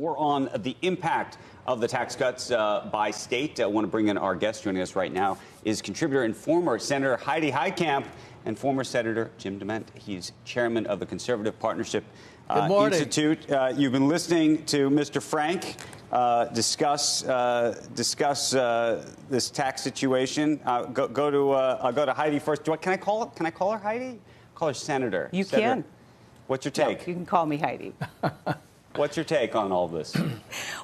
We're on the impact of the tax cuts by state. I want to bring in our guest. Joining us right now is contributor and former Senator Heidi Heitkamp and former Senator Jim DeMint. He's chairman of the Conservative Partnership Institute. You've been listening to Mr. Frank discuss this tax situation. I'll go to Heidi first. Can I call her Heidi? Call her Senator. You Senator. can. What's your take? No, you can call me Heidi. What's your take on all this?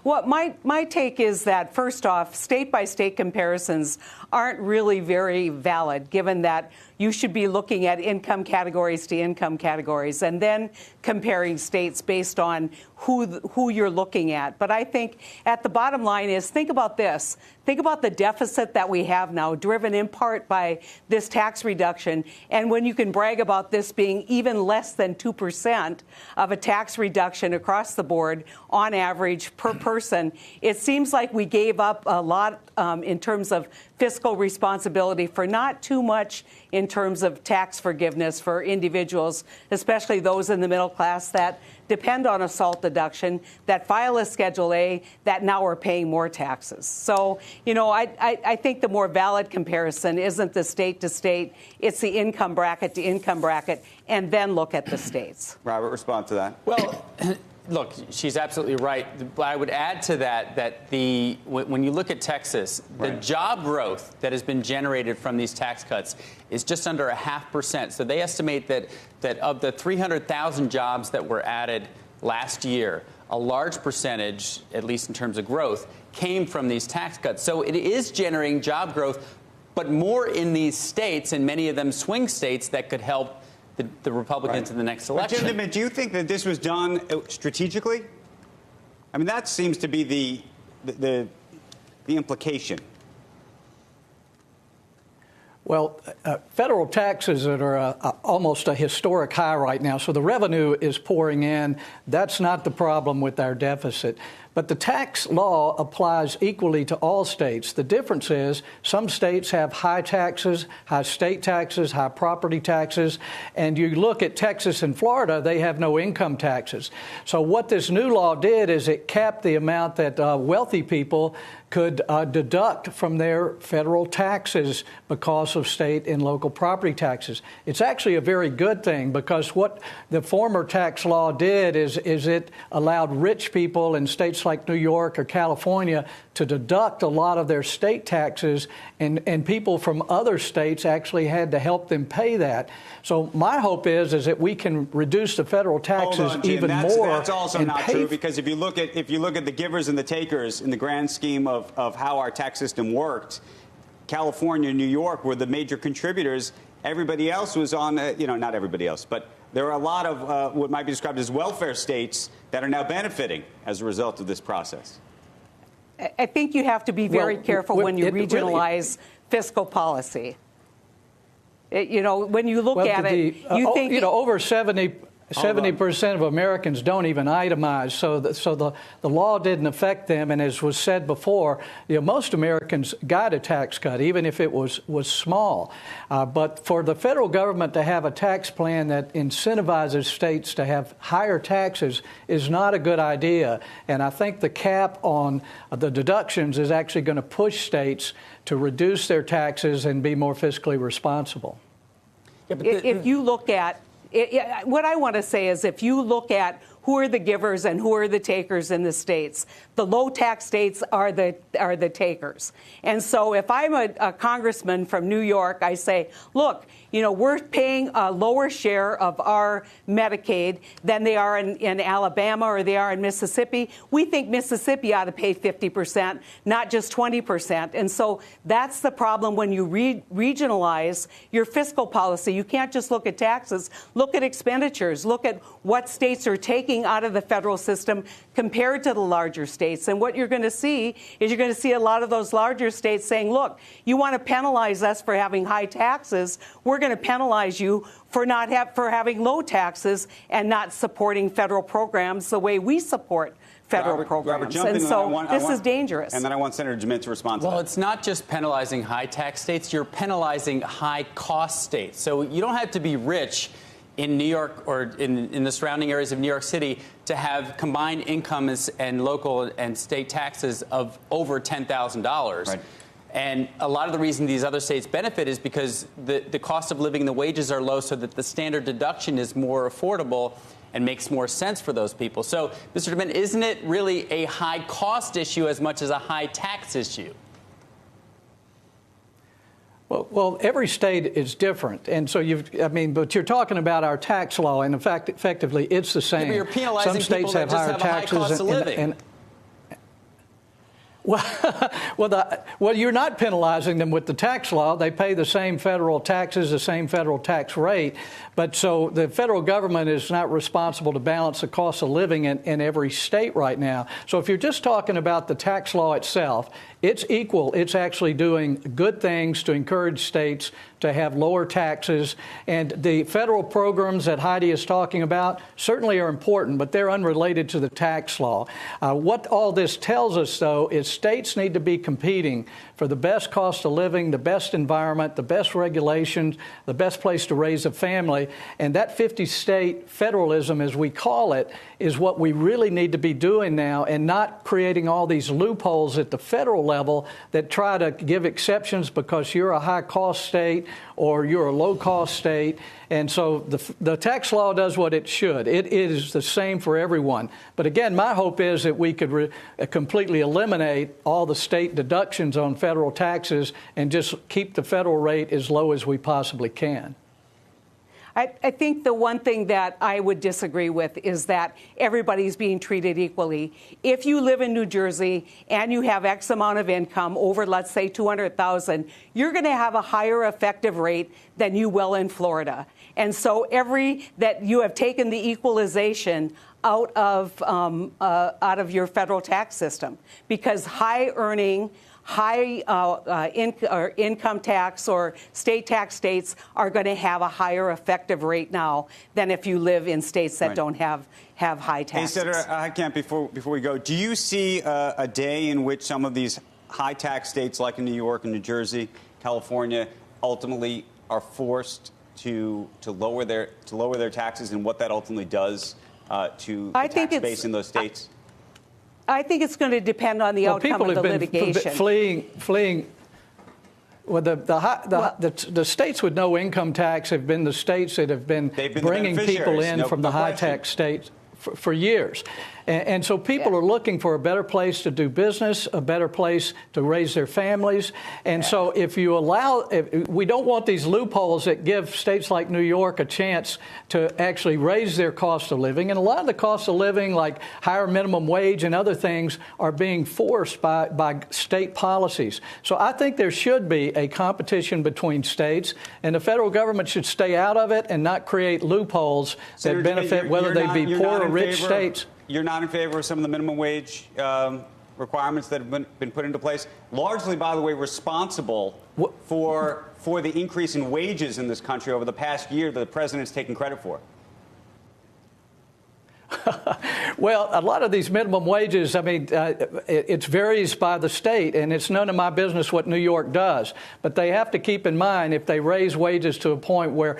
Well, my take is that, first off, state-by-state comparisons aren't really very valid, given that you should be looking at income categories to income categories and then comparing states based on who you're looking at. But I think at the bottom line is, think about this. Think about the deficit that we have now, driven in part by this tax reduction. And when you can brag about this being even less than 2% of a tax reduction across the board on average per person, it seems like we gave up a lot in terms of fiscal responsibility for not too much in terms of tax forgiveness for individuals, especially those in the middle class that depend on a SALT deduction, that file a Schedule A, that now are paying more taxes. So, you know, I think the more valid comparison isn't the state to state, it's the income bracket to income bracket, and then look at the states. Robert, respond to that. Well, look, she's absolutely right. But I would add to that when you look at Texas, the job growth that has been generated from these tax cuts is just under 0.5%. So they estimate that of the 300,000 jobs that were added last year, a large percentage, at least in terms of growth, came from these tax cuts. So it is generating job growth, but more in these states, and many of them swing states, that could help the Republicans in the next election. Jim DeMint, do you think that this was done strategically? I mean, that seems to be the implication. Well, federal taxes are almost a historic high right now, so the revenue is pouring in. That's not the problem with our deficit. But the tax law applies equally to all states. The difference is some states have high taxes, high state taxes, high property taxes, and you look at Texas and Florida, they have no income taxes. So what this new law did is it capped the amount that wealthy people could deduct from their federal taxes because of state and local property taxes. It's actually a very good thing, because what the former tax law did is it allowed rich people in states like New York or California to deduct a lot of their state taxes, and people from other states actually had to help them pay that. So my hope is that we can reduce the federal taxes even more. That's also not true, because if you look at the givers and the takers in the grand scheme of how our tax system worked, California and New York were the major contributors. Everybody else was on, not everybody else, but there are a lot of what might be described as welfare states that are now benefiting as a result of this process. I think you have to be very careful when you regionalize fiscal policy. When you look at it, you think over 70% of Americans don't even itemize, so the law didn't affect them. And as was said before, most Americans got a tax cut, even if it was small. But for the federal government to have a tax plan that incentivizes states to have higher taxes is not a good idea. And I think the cap on the deductions is actually going to push states to reduce their taxes and be more fiscally responsible. Yeah, if you look at what I want to say is, if you look at who are the givers and who are the takers in the states, the low tax states are the takers. And so if I'm a congressman from New York, I say, look, we're paying a lower share of our Medicaid than they are in Alabama or they are in Mississippi. We think Mississippi ought to pay 50%, not just 20%. And so that's the problem when you regionalize your fiscal policy. You can't just look at taxes. Look at expenditures. Look at what states are taking out of the federal system compared to the larger states. And what you're going to see is a lot of those larger states saying, look, you want to penalize us for having high taxes. We're going to penalize you for for having low taxes and not supporting federal programs the way we support federal programs. And so this is dangerous. And then I want Senator DeMint to respond to that. Well, it's not just penalizing high tax states. You're penalizing high cost states. So you don't have to be rich in New York or in the surrounding areas of New York City to have combined incomes and local and state taxes of over $10,000. Right. And a lot of the reason these other states benefit is because the cost of living, the wages are low, so that the standard deduction is more affordable and makes more sense for those people. So, Mr. DeMint, isn't it really a high cost issue as much as a high tax issue? Well, every state is different, and so but you're talking about our tax law, and in fact, effectively, it's the same. Yeah, but you're penalizing some states people that have just higher have a high taxes, cost of living. Well, you're not penalizing them with the tax law. They pay the same federal taxes, the same federal tax rate. But so the federal government is not responsible to balance the cost of living in every state right now. So if you're just talking about the tax law itself, it's equal. It's actually doing good things to encourage states to have lower taxes. And the federal programs that Heidi is talking about certainly are important, but they're unrelated to the tax law. What all this tells us, though, is states need to be competing for the best cost of living, the best environment, the best regulations, the best place to raise a family. And that 50-state federalism, as we call it, is what we really need to be doing now, and not creating all these loopholes at the federal level that try to give exceptions because you're a high-cost state or you're a low-cost state. And so the tax law does what it should. It is the same for everyone. But again, my hope is that we could completely eliminate all the state deductions on federal taxes and just keep the federal rate as low as we possibly can. I think the one thing that I would disagree with is that everybody's being treated equally. If you live in New Jersey and you have X amount of income over, let's say, $200,000, you're going to have a higher effective rate than you will in Florida. And so that you have taken the equalization out of your federal tax system, because high income tax or state tax states are going to have a higher effective rate now than if you live in states that don't have high taxes. Hey, Senator Heitkamp, before we go, do you see a day in which some of these high tax states like in New York and New Jersey, California, ultimately are forced to lower their taxes, and what that ultimately does to the tax base in those states? I think it's going to depend on the outcome of the litigation. Fleeing. Well, the states with no income tax have been the states that have been bringing people in from the high tax states for years. And so people are looking for a better place to do business, a better place to raise their families. And so if we don't want these loopholes that give states like New York a chance to actually raise their cost of living. And a lot of the cost of living, like higher minimum wage and other things, are being forced by state policies. So I think there should be a competition between states, and the federal government should stay out of it and not create loopholes that benefit whether they be poor or rich states. You're not in favor of some of the minimum wage requirements that have been put into place, largely, by the way, responsible for the increase in wages in this country over the past year that the president's taken credit for? Well, a lot of these minimum wages, it varies by the state, and it's none of my business what New York does. But they have to keep in mind, if they raise wages to a point where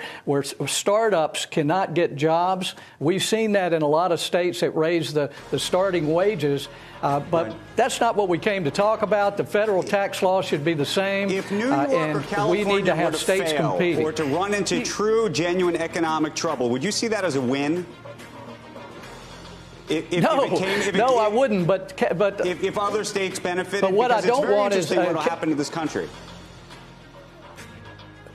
startups cannot get jobs, we've seen that in a lot of states that raise the starting wages. But that's not what we came to talk about. The federal tax law should be the same. If New York or California we need to have states competing, or to run into true, genuine economic trouble, would you see that as a win? No, I wouldn't. But if other states benefit, but what I don't want is what will happen to this country.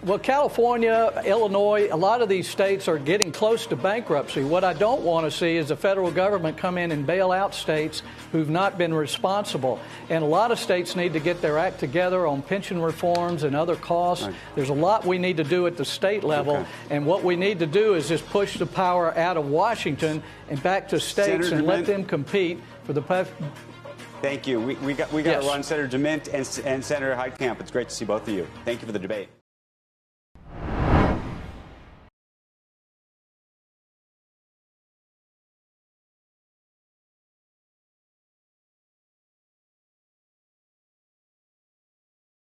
Well, California, Illinois, a lot of these states are getting close to bankruptcy. What I don't want to see is the federal government come in and bail out states who've not been responsible. And a lot of states need to get their act together on pension reforms and other costs. Right. There's a lot we need to do at the state level. Okay. And what we need to do is just push the power out of Washington and back to states and let them compete for the... Thank you. We got to run. Senator DeMint and Senator Heitkamp, it's great to see both of you. Thank you for the debate.